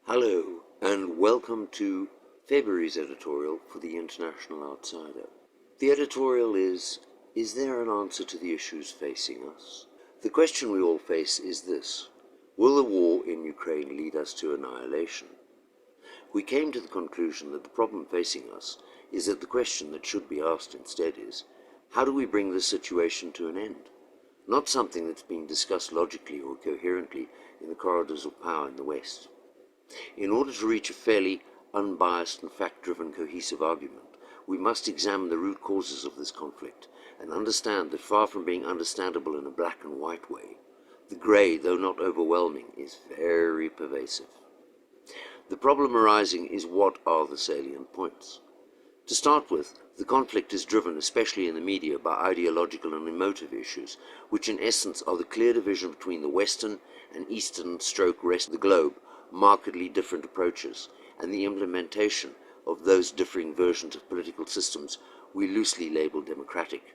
Hello, and welcome to February's editorial for the International Outsider. The editorial is there an answer to the issues facing us? The question we all face is this: will the war in Ukraine lead us to annihilation? We came to the conclusion that the problem facing us is that the question that should be asked instead is, how do we bring this situation to an end? Not something that's being discussed logically or coherently in the corridors of power in the West. In order to reach a fairly unbiased and fact-driven cohesive argument, we must examine the root causes of this conflict and understand that far from being understandable in a black and white way, the grey, though not overwhelming, is very pervasive. The problem arising is, what are the salient points? To start with, the conflict is driven, especially in the media, by ideological and emotive issues, which in essence are the clear division between the Western and Eastern rest of the globe, markedly different approaches, and the implementation of those differing versions of political systems we loosely label democratic.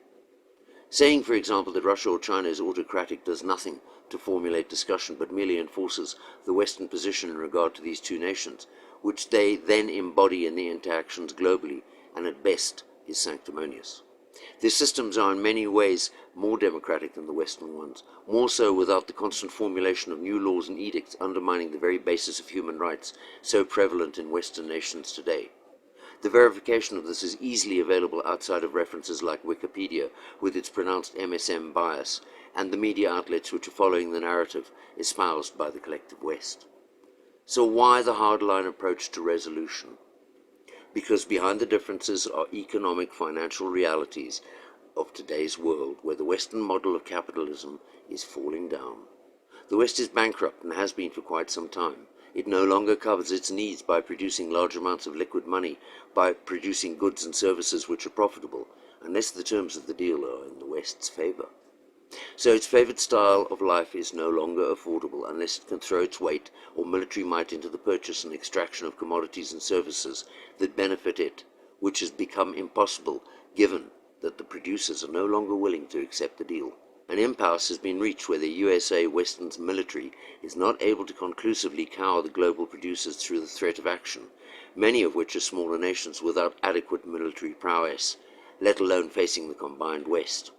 Saying, for example, that Russia or China is autocratic does nothing to formulate discussion, but merely enforces the Western position in regard to these two nations, which they then embody in their interactions globally, and at best is sanctimonious. Their systems are in many ways more democratic than the Western ones, more so without the constant formulation of new laws and edicts undermining the very basis of human rights so prevalent in Western nations today. The verification of this is easily available outside of references like Wikipedia, with its pronounced MSM bias, and the media outlets which are following the narrative espoused by the collective West. So why the hardline approach to resolution? Because behind the differences are economic, financial realities of today's world, where the Western model of capitalism is falling down. The West is bankrupt and has been for quite some time. It no longer covers its needs by producing large amounts of liquid money, by producing goods and services which are profitable, unless the terms of the deal are in the West's favor. So its favored style of life is no longer affordable unless it can throw its weight or military might into the purchase and extraction of commodities and services that benefit it, which has become impossible given that the producers are no longer willing to accept the deal. An impasse has been reached where the USA Western's military is not able to conclusively cower the global producers through the threat of action, many of which are smaller nations without adequate military prowess, let alone facing the combined West.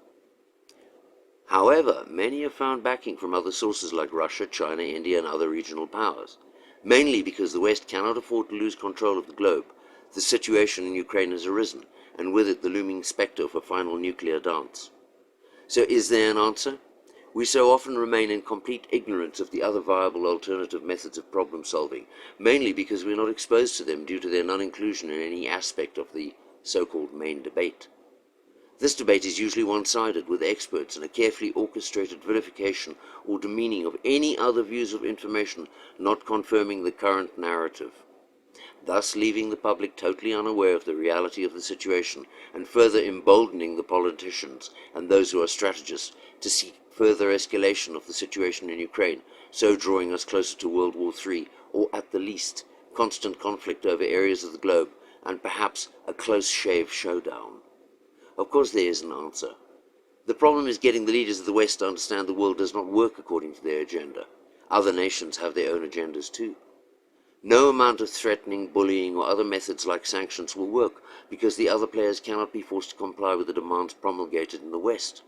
However, many have found backing from other sources like Russia, China, India, and other regional powers. Mainly because the West cannot afford to lose control of the globe, the situation in Ukraine has arisen, and with it the looming spectre of a final nuclear dance. So is there an answer? We so often remain in complete ignorance of the other viable alternative methods of problem solving, mainly because we are not exposed to them due to their non-inclusion in any aspect of the so-called main debate. This debate is usually one-sided, with experts and a carefully orchestrated vilification or demeaning of any other views of information not confirming the current narrative, thus leaving the public totally unaware of the reality of the situation and further emboldening the politicians and those who are strategists to seek further escalation of the situation in Ukraine, so drawing us closer to World War III, or at the least, constant conflict over areas of the globe, and perhaps a close-shave showdown. Of course there is an answer. The problem is getting the leaders of the West to understand the world does not work according to their agenda. Other nations have their own agendas too. No amount of threatening, bullying, or other methods like sanctions will work, because the other players cannot be forced to comply with the demands promulgated in the West.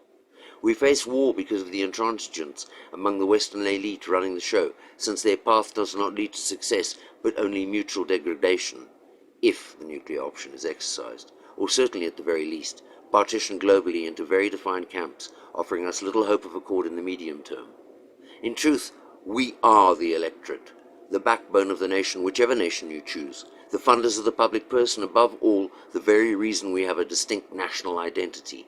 We face war because of the intransigence among the Western elite running the show, since their path does not lead to success, but only mutual degradation, if the nuclear option is exercised, or certainly at the very least, partitioned globally into very defined camps, offering us little hope of accord in the medium term. In truth, we are the electorate, the backbone of the nation, whichever nation you choose, the funders of the public purse, and above all, the very reason we have a distinct national identity.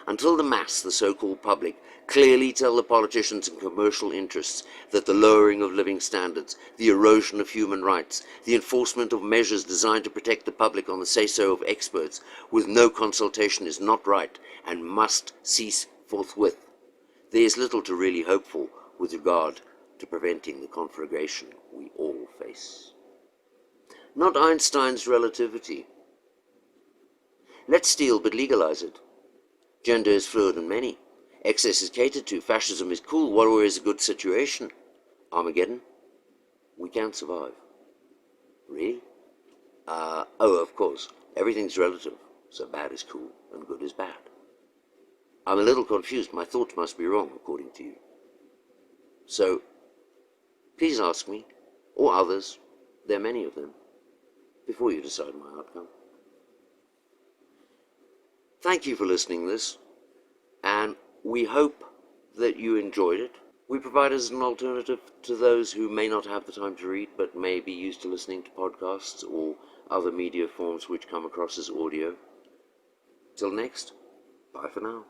Until the mass, the so-called public, clearly tell the politicians and commercial interests that the lowering of living standards, the erosion of human rights, the enforcement of measures designed to protect the public on the say-so of experts with no consultation is not right and must cease forthwith, there is little to really hope for with regard to preventing the conflagration we all face. Not Einstein's relativity. Let's steal but legalize it. Gender is fluid and many. Excess is catered to. Fascism is cool. War is a good situation. Armageddon? We can't survive. Really? Oh, of course, everything's relative, so bad is cool and good is bad. I'm a little confused. My thoughts must be wrong, according to you. So, please ask me, or others, there are many of them, before you decide my outcome. Thank you for listening to this, and we hope that you enjoyed it. We provide as an alternative to those who may not have the time to read, but may be used to listening to podcasts or other media forms which come across as audio. Till next, bye for now.